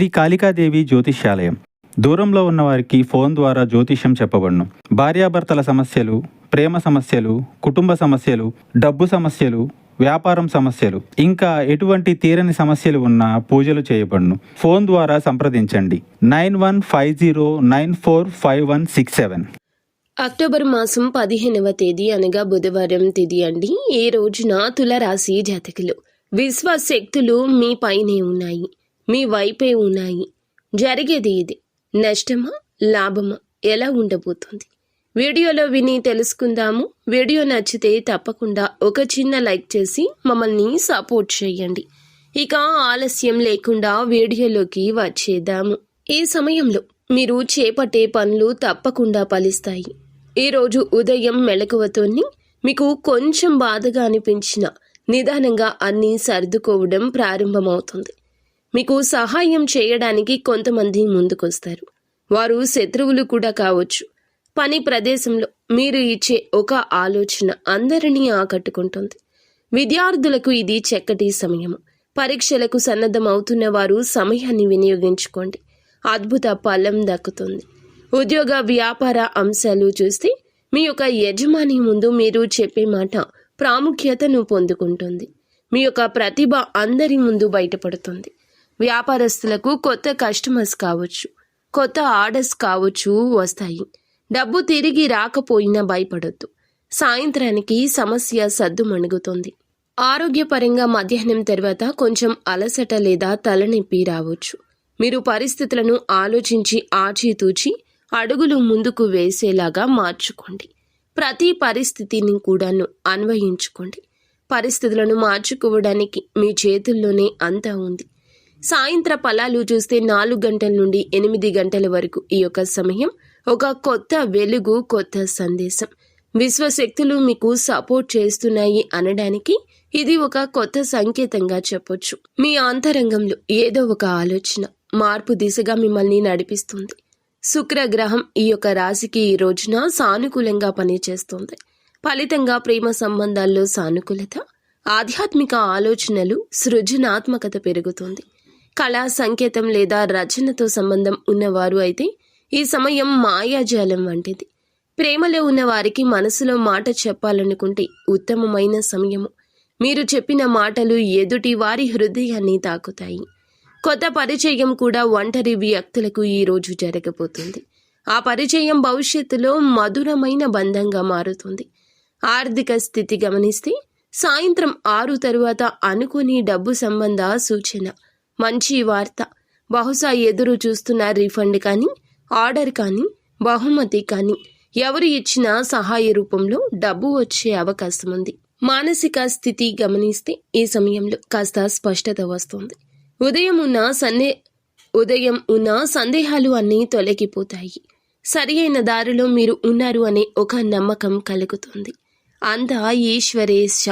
శ్రీ కాళికాదేవి జ్యోతిష్యాలయం. దూరంలో ఉన్నవారికి ఫోన్ ద్వారా జ్యోతిష్యం చెప్పబడును. భార్యాభర్తల సమస్యలు, ప్రేమ సమస్యలు, కుటుంబ సమస్యలు, డబ్బు సమస్యలు, వ్యాపారం సమస్యలు, ఇంకా ఎటువంటి తీరని సమస్యలు ఉన్నా పూజలు చేయబడును. ఫోన్ ద్వారా సంప్రదించండి 9150945167. అక్టోబర్ మాసం 15వ తేదీ అనగా బుధవారం తిథి అండి. ఈ రోజున తులరాశి జాతకులు విశ్వశక్తులు మీ పైనే ఉన్నాయి, మీ వైపే ఉన్నాయి. జరిగేది ఇది. నష్టమా లాభమా ఎలా ఉండబోతుంది వీడియోలో విని తెలుసుకుందాము. వీడియో నచ్చితే తప్పకుండా ఒక చిన్న లైక్ చేసి మమ్మల్ని సపోర్ట్ చేయండి. ఇక ఆలస్యం లేకుండా వీడియోలోకి వచ్చేద్దాము. ఈ సమయంలో మీరు చేపట్టే పనులు తప్పకుండా ఫలిస్తాయి. ఈరోజు ఉదయం మెలకువతోని మీకు కొంచెం బాధగా అనిపించిన నిదానంగా అన్నీ సర్దుకోవడం ప్రారంభమవుతుంది. మీకు సహాయం చేయడానికి కొంతమంది ముందుకొస్తారు. వారు శత్రువులు కూడా కావచ్చు. పని ప్రదేశంలో మీరు ఇచ్చే ఒక ఆలోచన అందరినీ ఆకట్టుకుంటుంది. విద్యార్థులకు ఇది చక్కటి సమయము. పరీక్షలకు సన్నద్ధమవుతున్న వారు సమయాన్ని వినియోగించుకోండి. అద్భుత ఫలం దక్కుతుంది. ఉద్యోగ వ్యాపార అంశాలు చూస్తే మీ యొక్క యజమాని ముందు మీరు చెప్పే మాట ప్రాముఖ్యతను పొందుకుంటుంది. మీ యొక్క ప్రతిభ అందరి ముందు బయటపడుతుంది. వ్యాపారస్తులకు కొత్త కస్టమర్స్ కావచ్చు, కొత్త ఆర్డర్స్ కావచ్చు వస్తాయి. డబ్బు తిరిగి రాకపోయినా భయపడొద్దు. సాయంత్రానికి సమస్య సద్దుమణుగుతుంది. ఆరోగ్యపరంగా మధ్యాహ్నం తర్వాత కొంచెం అలసట లేదా తలనొప్పి రావచ్చు. మీరు పరిస్థితులను ఆలోచించి ఆచితూచి అడుగులు ముందుకు వేసేలాగా మార్చుకోండి. ప్రతి పరిస్థితిని కూడాను అన్వయించుకోండి. పరిస్థితులను మార్చుకోవడానికి మీ చేతుల్లోనే అంతా ఉంది. సాయంత్ర ఫలాలు చూస్తే 4 గంటల నుండి 8 గంటల వరకు ఈ యొక్క సమయం ఒక కొత్త వెలుగు, కొత్త సందేశం. విశ్వశక్తులు మీకు సపోర్ట్ చేస్తున్నాయి అనడానికి ఇది ఒక కొత్త సంకేతంగా చెప్పొచ్చు. మీ అంతరంగంలో ఏదో ఒక ఆలోచన మార్పు దిశగా మిమ్మల్ని నడిపిస్తుంది. శుక్రగ్రహం ఈ యొక్క రాశికి ఈ రోజున సానుకూలంగా పనిచేస్తుంది. ఫలితంగా ప్రేమ సంబంధాల్లో సానుకూలత, ఆధ్యాత్మిక ఆలోచనలు, సృజనాత్మకత పెరుగుతుంది. కళా సంకేతం లేదా రచనతో సంబంధం ఉన్నవారు అయితే ఈ సమయం మాయాజాలం వంటిది. ప్రేమలో ఉన్న వారికి మనసులో మాట చెప్పాలనుకుంటే ఉత్తమమైన సమయము. మీరు చెప్పిన మాటలు ఎదుటి వారి హృదయాన్ని తాకుతాయి. కొత్త పరిచయం కూడా ఒంటరి వ్యక్తులకు ఈ రోజు జరగబోతుంది. ఆ పరిచయం భవిష్యత్తులో మధురమైన బంధంగా మారుతుంది. ఆర్థిక స్థితి గమనిస్తే సాయంత్రం 6 తరువాత అనుకోని డబ్బు సంబంధ సూచన, మంచి వార్త, బహుశా ఎదురు చూస్తున్న రీఫండ్ కానీ, ఆర్డర్ కానీ, బహుమతి కానీ, ఎవరు ఇచ్చినా సహాయ రూపంలో డబ్బు వచ్చే అవకాశం ఉంది. మానసిక స్థితి గమనిస్తే ఈ సమయంలో కాస్త స్పష్టత వస్తుంది. ఉదయం ఉన్న సందేహాలు అన్నీ తొలగిపోతాయి. సరి అయిన దారిలో మీరు ఉన్నారు అనే ఒక నమ్మకం కలుగుతుంది. అంతా ఈశ్వరేశ.